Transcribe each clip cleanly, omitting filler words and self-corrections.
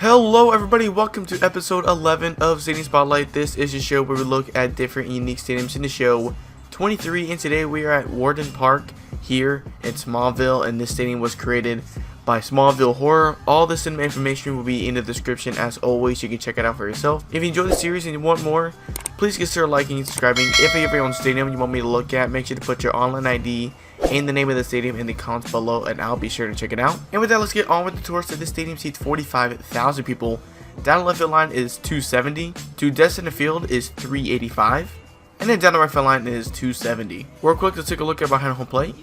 Hello everybody, welcome to episode 11 of Stadium Spotlight. This is a show where we look at different unique stadiums in the show 23, and today we are at Wroten Park here in Smallville, and this stadium was created by SmallvilleHorror. All the cinema information will be in the description as always. You can check it out for yourself. If you enjoyed the series and you want more, please consider liking and subscribing. If you have your own stadium you want me to look at, make sure to put your online ID and the name of the stadium in the comments below, and I'll be sure to check it out. And with that, let's get on with the tour. So this stadium seats 45,000 people. Down the left field line is 270. To dead center field is 385. And then down the right field line is 270. Real quick, let's take a look at behind home plate.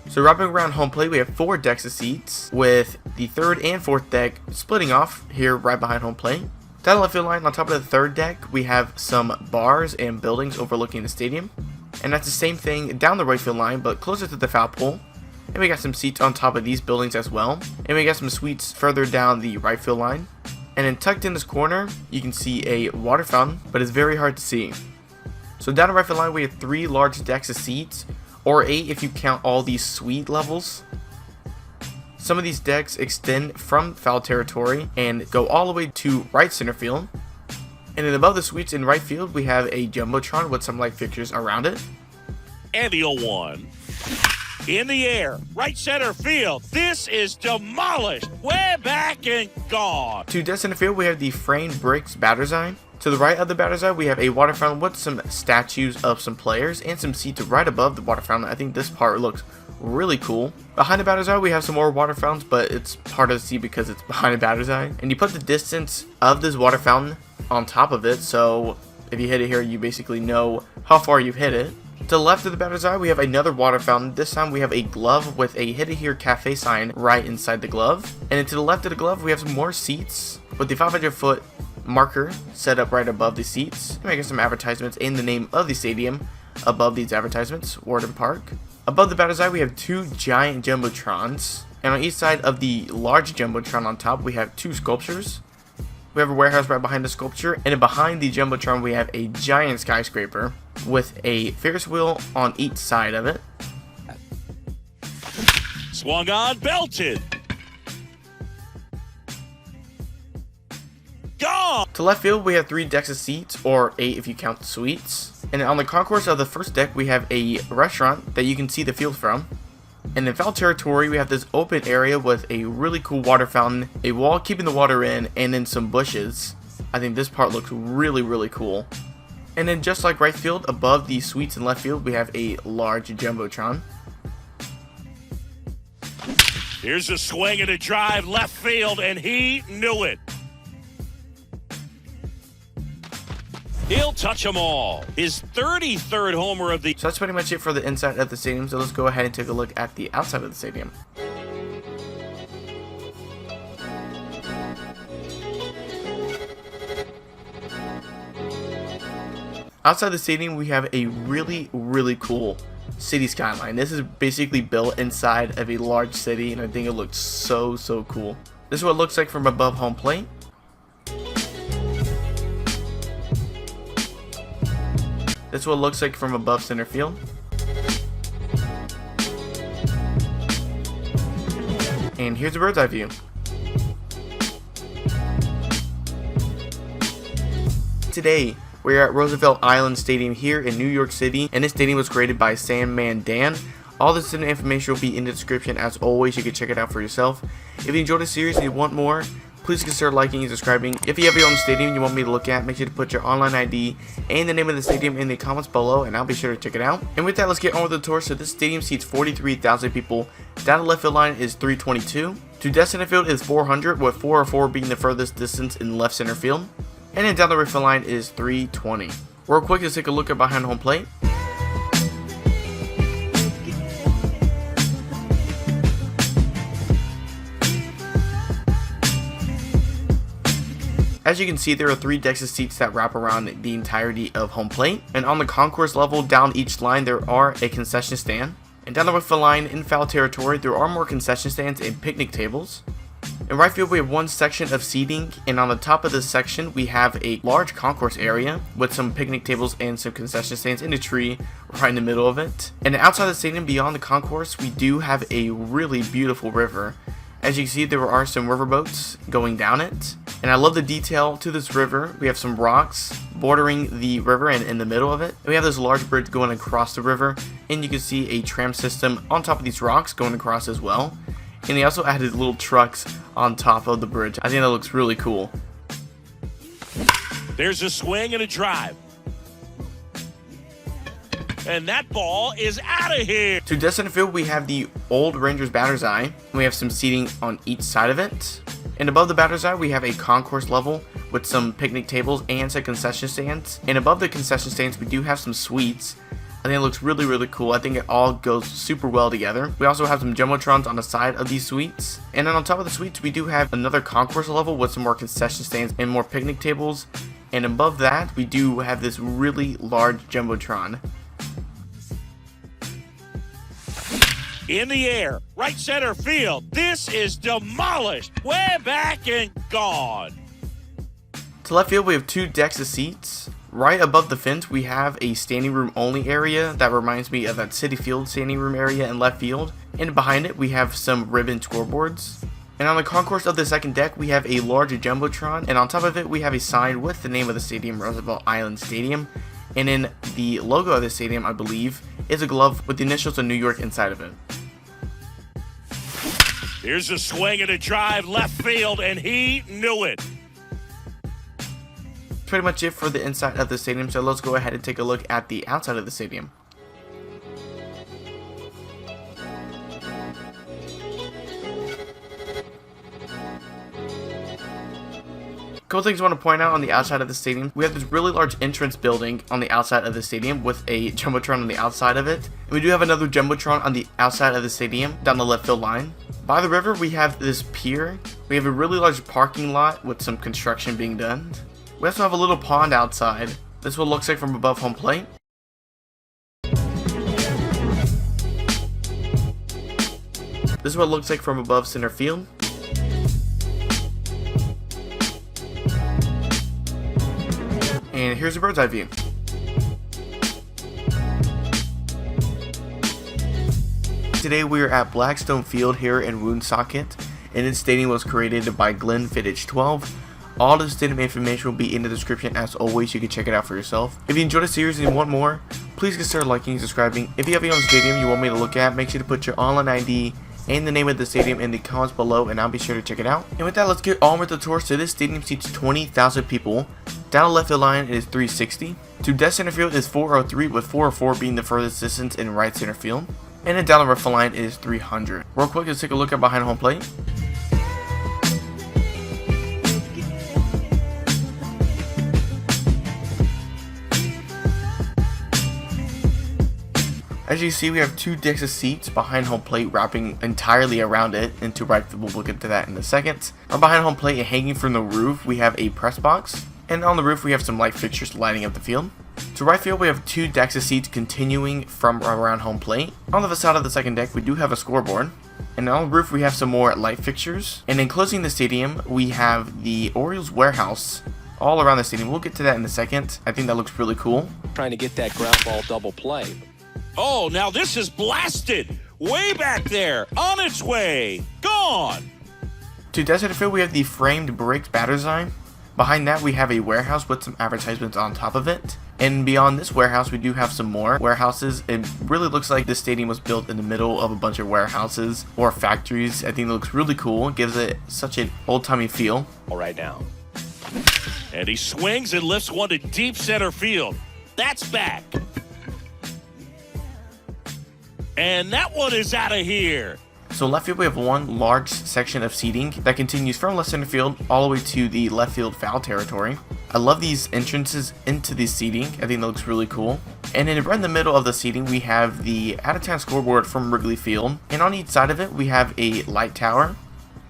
So wrapping around home plate, we have 4 decks of seats, with the third and fourth deck splitting off here right behind home plate. Down the left field line, on top of the third deck, we have some bars and buildings overlooking the stadium. And that's the same thing down the right field line, but closer to the foul pole. And we got some seats on top of these buildings as well. And we got some suites further down the right field line. And then tucked in this corner, you can see a water fountain, but it's very hard to see. So down the right field line, we have 3 large decks of seats, or 8 if you count all these suite levels. Some of these decks extend from foul territory and go all the way to right center field. And then above the suites in right field, we have a jumbotron with some light fixtures around it. And the 0-1. In the air, right center field. This is demolished. Way back and gone. To dead center field, we have the framed bricks batter's eye. To the right of the batter's eye, we have a water fountain with some statues of some players and some seats right above the water fountain. I think this part looks really cool. Behind the batter's eye, we have some more water fountains, but it's hard to see because it's behind the batter's eye. And you put the distance of this water fountain on top of it, so if you hit it here, you basically know how far you've hit it. To the left of the batter's eye, we have another water fountain. This time we have a glove with a Hit It Here Cafe sign right inside the glove. And then to the left of the glove, we have some more seats with the 500-foot marker set up right above the seats. And we got some advertisements and the name of the stadium above these advertisements, Wroten Park. Above the batter's eye, we have 2 giant jumbotrons. And on each side of the large jumbotron on top, we have 2 sculptures. We have a warehouse right behind the sculpture, and then behind the jumbotron we have a giant skyscraper with a Ferris wheel on each side of it. Swung on, belted. Gone. To left field we have 3 decks of seats, or 8 if you count the suites. And then on the concourse of the first deck we have a restaurant that you can see the field from. And in foul territory, we have this open area with a really cool water fountain, a wall keeping the water in, and then some bushes. I think this part looks really cool. And then just like right field, above the suites in left field, we have a large jumbotron. Here's a swing and a drive left field, and he knew it. He'll touch them all. His 33rd homer of the... So that's pretty much it for the inside of the stadium. So let's go ahead and take a look at the outside of the stadium. Outside the stadium, we have a really cool city skyline. This is basically built inside of a large city, and I think it looks so cool. This is what it looks like from above home plate. This is what it looks like from above center field. And here's a bird's eye view. Today, we're at Roosevelt Island Stadium here in New York City, and this stadium was created by Sanmandan. All this information will be in the description as always. You can check it out for yourself. If you enjoyed the series and you want more, please consider liking and subscribing. If you have your own stadium you want me to look at, make sure to put your online ID and the name of the stadium in the comments below, and I'll be sure to check it out. And with that, let's get on with the tour. So this stadium seats 43,000 people. Down the left field line is 322. To dead center field is 400, with 404 being the furthest distance in left center field. And then down the right field line is 320. Real quick, let's take a look at behind home plate. As you can see, there are 3 decks of seats that wrap around the entirety of home plate. And on the concourse level, down each line, there are a concession stand. And down the right field line, in foul territory, there are more concession stands and picnic tables. In right field, we have one section of seating, and on the top of this section, we have a large concourse area with some picnic tables and some concession stands in a tree right in the middle of it. And outside the stadium, beyond the concourse, we do have a really beautiful river. As you can see, there are some riverboats going down it, and I love the detail to this river. We have some rocks bordering the river and in the middle of it. And we have this large bridge going across the river, and you can see a tram system on top of these rocks going across as well. And they also added little trucks on top of the bridge. I think that looks really cool. There's a swing and a drive. And that ball is out of here. To dead center field, we have the old Rangers batter's eye. We have some seating on each side of it. And above the batter's eye, we have a concourse level with some picnic tables and some concession stands. And above the concession stands, we do have some suites. I think it looks really, really cool. I think it all goes super well together. We also have some jumbotrons on the side of these suites. And then on top of the suites, we do have another concourse level with some more concession stands and more picnic tables. And above that, we do have this really large jumbotron. In the air, right center field. This is demolished. Way back and gone. To left field, we have two decks of seats. Right above the fence, we have a standing room only area that reminds me of that Citi Field standing room area in left field. And behind it, we have some ribbon scoreboards. And on the concourse of the second deck, we have a large jumbotron. And on top of it, we have a sign with the name of the stadium, Roosevelt Island Stadium. And in the logo of the stadium, I believe, is a glove with the initials of New York inside of it. Here's a swing and a drive left field, and he knew it. Pretty much it for the inside of the stadium, so let's go ahead and take a look at the outside of the stadium. Couple things I want to point out on the outside of the stadium. We have this really large entrance building on the outside of the stadium with a jumbotron on the outside of it. And we do have another jumbotron on the outside of the stadium down the left field line. By the river, we have this pier. We have a really large parking lot with some construction being done. We also have a little pond outside. This is what it looks like from above home plate. This is what it looks like from above center field. And here's a bird's eye view. Today we are at Blackstone Field here in Woonsocket, and this stadium was created by Glenn Fittich 12. All the stadium information will be in the description as always. You can check it out for yourself. If you enjoyed the series and you want more, please consider liking and subscribing. If you have a young stadium you want me to look at, make sure to put your online ID and the name of the stadium in the comments below, and I'll be sure to check it out. And with that, let's get on with the tour. So this stadium seats 20,000 people. Down the left field line is 360. To dead center field is 403, with 404 being the furthest distance in right center field. And then down the left field line is 300. Real quick, let's take a look at behind home plate. As you see, we have two decks of seats behind home plate wrapping entirely around it into right field. We'll get to that in a second. Our behind home plate and hanging from the roof, we have a press box. And on the roof, we have some light fixtures lighting up the field. To right field, we have two decks of seats continuing from around home plate. On the facade of the second deck, we do have a scoreboard. And on the roof, we have some more light fixtures. And enclosing the stadium, we have the Orioles warehouse all around the stadium. We'll get to that in a second. I think that looks really cool. Trying to get that ground ball double play. Oh, now this is blasted. Way back there. On its way. Gone. To dead center field, we have the framed bricks batter's eye. Behind that, we have a warehouse with some advertisements on top of it. And beyond this warehouse, we do have some more warehouses. It really looks like this stadium was built in the middle of a bunch of warehouses or factories. I think it looks really cool. It gives it such an old-timey feel. All right now. And he swings and lifts one to deep center field. That's back. And that one is out of here. So left field, we have one large section of seating that continues from left center field all the way to the left field foul territory. I love these entrances into the seating. I think that looks really cool. And then right in the middle of the seating, we have the out-of-town scoreboard from Wrigley Field. And on each side of it, we have a light tower.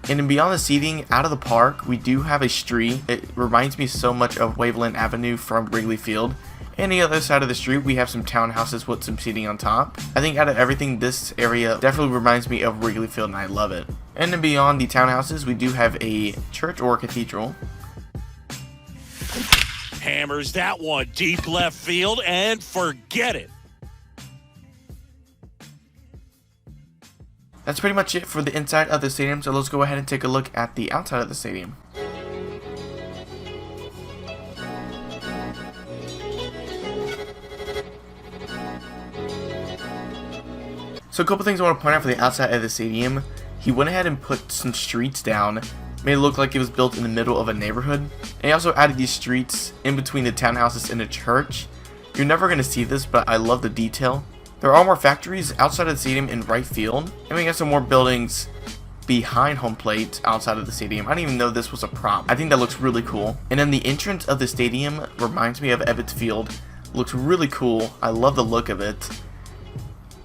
And then beyond the seating, out of the park, we do have a street. It reminds me so much of Waveland Avenue from Wrigley Field. And the other side of the street, we have some townhouses with some seating on top. I think out of everything, this area definitely reminds me of Wrigley Field, and I love it. And then beyond the townhouses, we do have a church or cathedral. Hammers that one deep left field and forget it. That's pretty much it for the inside of the stadium, so let's go ahead and take a look at the outside of the stadium. So a couple things I want to point out for the outside of the stadium. He went ahead and put some streets down, made it look like it was built in the middle of a neighborhood. And he also added these streets in between the townhouses and the church. You're never going to see this, but I love the detail. There are more factories outside of the stadium in right field, and we got some more buildings behind home plate outside of the stadium. I didn't even know this was a prop. I think that looks really cool. And then the entrance of the stadium reminds me of Ebbets Field. Looks really cool. I love the look of it.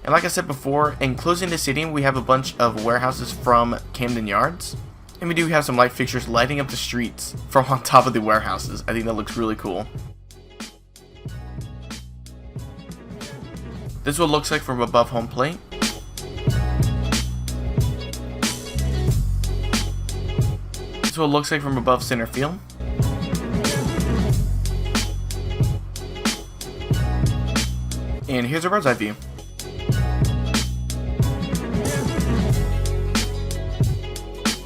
And like I said before, enclosing the stadium, we have a bunch of warehouses from Camden Yards. And we do have some light fixtures lighting up the streets from on top of the warehouses. I think that looks really cool. This is what it looks like from above home plate. This is what it looks like from above center field. And here's a bird's eye view.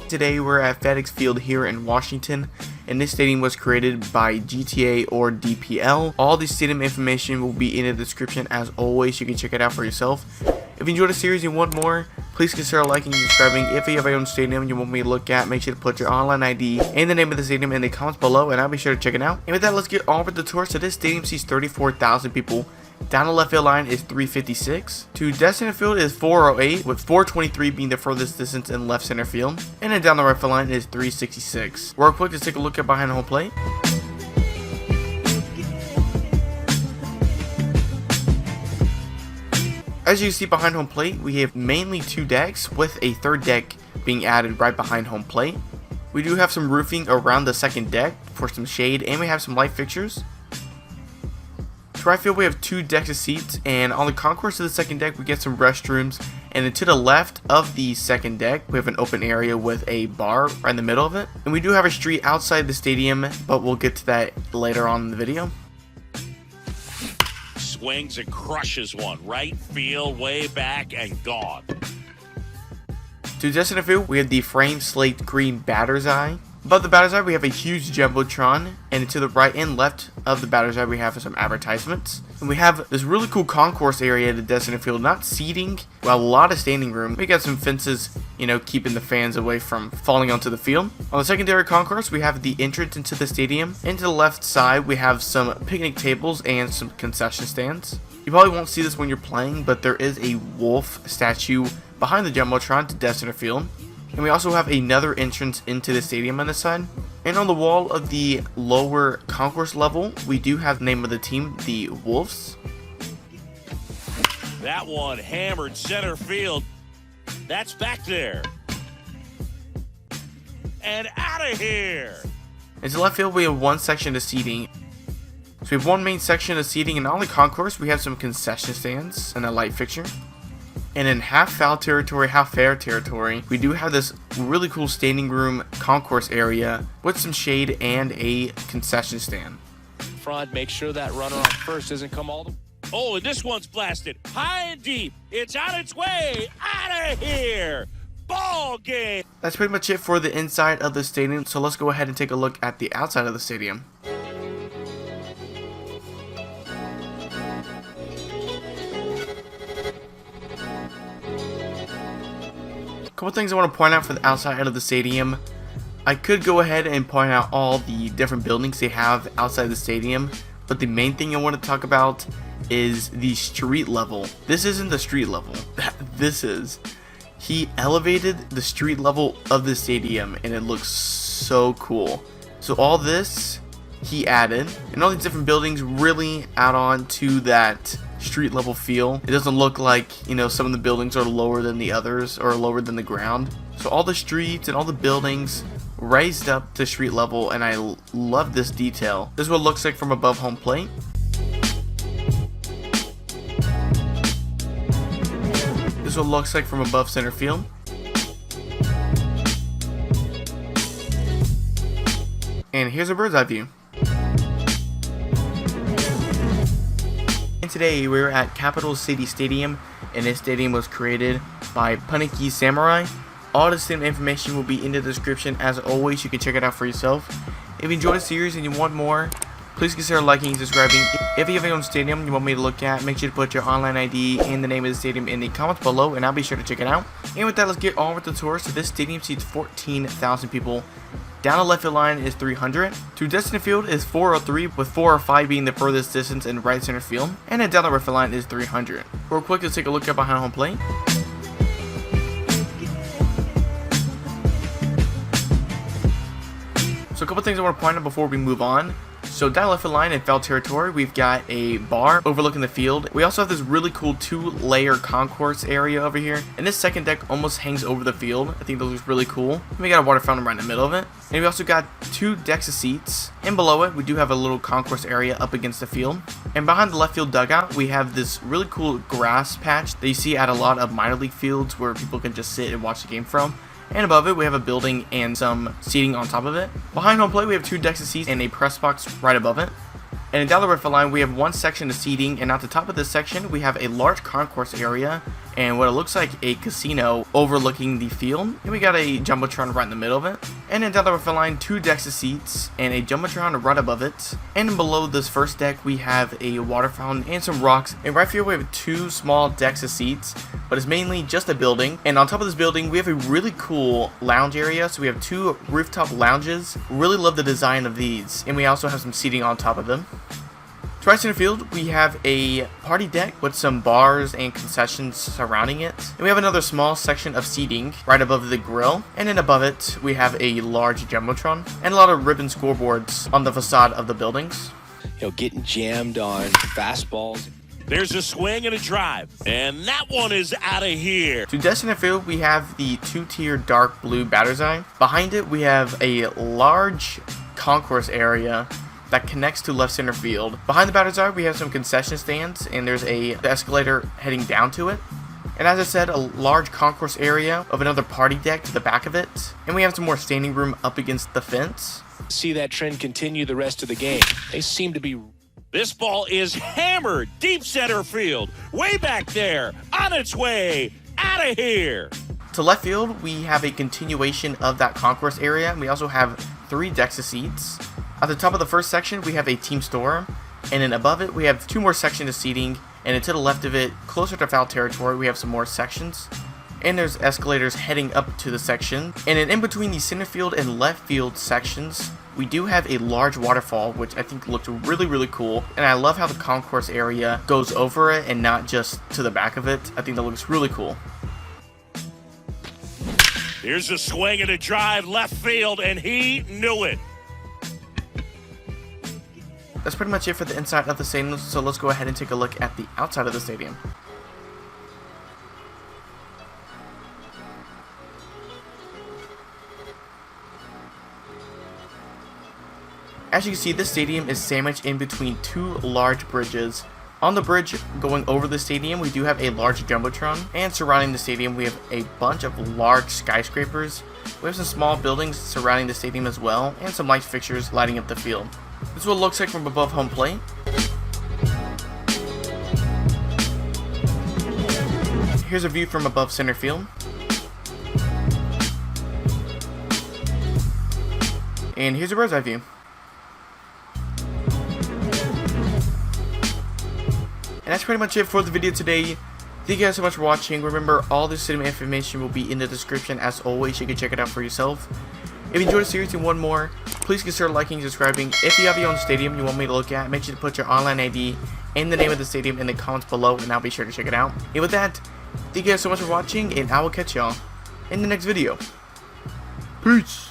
Today we're at FedEx Field here in Washington, and this stadium was created by gtaordpl. All the stadium information will be in the description as always. You can check it out for yourself. If you enjoyed the series and want more, please consider liking and subscribing. If you have your own stadium you want me to look at, make sure to put your online ID and the name of the stadium in the comments below, and I'll be sure to check it out. And with that, let's get on with the tour. So this stadium sees 34,000 people. Down the left field line is 356. To dead center field is 408, with 423 being the furthest distance in left center field. And then down the right field line is 366. Real quick, let's take a look at behind home plate. As you see behind home plate, we have mainly two decks, with a third deck being added right behind home plate. We do have some roofing around the second deck for some shade, and we have some light fixtures. To right field, we have two decks of seats, and on the concourse of the second deck, we get some restrooms. And then to the left of the second deck, we have an open area with a bar right in the middle of it. And we do have a street outside the stadium, but we'll get to that later on in the video. Swings and crushes one. Right field, way back, and gone. To dead center field, we have the frame slate green batter's eye. Above the batter's eye, we have a huge jumbotron, and to the right and left of the batter's eye, we have some advertisements. And we have this really cool concourse area at the dead center field, not seating, but a lot of standing room. We got some fences, keeping the fans away from falling onto the field. On the secondary concourse, we have the entrance into the stadium, and to the left side, we have some picnic tables and some concession stands. You probably won't see this when you're playing, but there is a wolf statue behind the jumbotron to dead center field. And we also have another entrance into the stadium on this side. And on the wall of the lower concourse level, we do have the name of the team, the Wolves. That one hammered center field. That's back there. And out of here. And to left field, we have one section of seating. So we have one main section of seating, and on the concourse, we have some concession stands and a light fixture. And in half foul territory, half fair territory, we do have this really cool standing room concourse area with some shade and a concession stand. Front, make sure that runner on first doesn't come all the way. Oh, and this one's blasted high and deep. It's on its way. Out of here. Ball game. That's pretty much it for the inside of the stadium. So let's go ahead and take a look at the outside of the stadium. Couple things I want to point out for the outside of the stadium. I could go ahead and point out all the different buildings they have outside the stadium, but the main thing I want to talk about is the street level. This isn't the street level. This is. He elevated the street level of the stadium, and it looks so cool. So all this he added, and all these different buildings really add on to that street level feel. It doesn't look like, some of the buildings are lower than the others or lower than the ground. So all the streets and all the buildings raised up to street level, and I love this detail. This is what it looks like from above home plate. This is what it looks like from above center field. And here's a bird's eye view. And today we're at Capital City Stadium, and this stadium was created by Puniki Samurai. All the stadium information will be in the description. As always, you can check it out for yourself. If you enjoyed the series and you want more, please consider liking and subscribing. If you have your own stadium you want me to look at, make sure to put your online ID and the name of the stadium in the comments below, and I'll be sure to check it out. And with that, let's get on with the tour. So this stadium seats 14,000 people. Down the left field line is 300. To destined field is 403, with 405 being the furthest distance in right center field. And then down the right field line is 300. Real quick, let's take a look at behind home plate. So a couple things I want to point out before we move on. So down left field line in foul territory, we've got a bar overlooking the field. We also have this really cool 2-layer concourse area over here, and this second deck almost hangs over the field. I think that looks really cool. And we got a water fountain right in the middle of it, and we also got 2 decks of seats. And below it, we do have a little concourse area up against the field. And behind the left field dugout, we have this really cool grass patch that you see at a lot of minor league fields where people can just sit and watch the game from. And above it, we have a building and some seating on top of it. Behind home plate, we have 2 decks of seats and a press box right above it. And down the right field line, we have 1 section of seating, and at the top of this section, we have a large concourse area and what it looks like a casino overlooking the field. And we got a jumbotron right in the middle of it. And then down the right field line, 2 decks of seats and a jumbotron right above it. And below this first deck, we have a water fountain and some rocks. In right field, we have 2 small decks of seats, but it's mainly just a building. And on top of this building, we have a really cool lounge area. So we have 2 rooftop lounges. Really love the design of these. And we also have some seating on top of them. To right center field, we have a party deck with some bars and concessions surrounding it. And we have another small section of seating right above the grill. And then above it, we have a large jumbotron and a lot of ribbon scoreboards on the facade of the buildings. Getting jammed on fastballs. There's a swing and a drive, and that one is out of here. To destined field, we have the 2-tier dark blue batter's eye. Behind it, we have a large concourse area that connects to left center field. Behind the batter's eye, we have some concession stands, and there's the escalator heading down to it. And as I said, a large concourse area of another party deck to the back of it. And we have some more standing room up against the fence. See that trend continue the rest of the game. They seem to be... This ball is hammered deep center field, way back there, on its way, out of here. To left field, we have a continuation of that concourse area. We also have 3 decks of seats. At the top of the first section, we have a team store, and then above it, we have 2 more sections of seating, and then to the left of it, closer to foul territory, we have some more sections. And there's escalators heading up to the section. And then in between the center field and left field sections, we do have a large waterfall, which I think looks really, really cool. And I love how the concourse area goes over it and not just to the back of it. I think that looks really cool. Here's a swing and a drive left field, and he knew it. That's pretty much it for the inside of the stadium, so let's go ahead and take a look at the outside of the stadium. As you can see, this stadium is sandwiched in between 2 large bridges. On the bridge going over the stadium, we do have a large jumbotron, and surrounding the stadium, we have a bunch of large skyscrapers. We have some small buildings surrounding the stadium as well, and some light fixtures lighting up the field. This is what it looks like from above home plate. Here's a view from above center field. And here's a bird's eye view. And that's pretty much it for the video today. Thank you guys so much for watching. Remember, all the stadium information will be in the description. As always, you can check it out for yourself. If you enjoyed the series and want more, please consider liking and subscribing. If you have your own stadium you want me to look at, make sure to put your online ID and the name of the stadium in the comments below, and I'll be sure to check it out. And with that, thank you guys so much for watching, and I will catch y'all in the next video. Peace!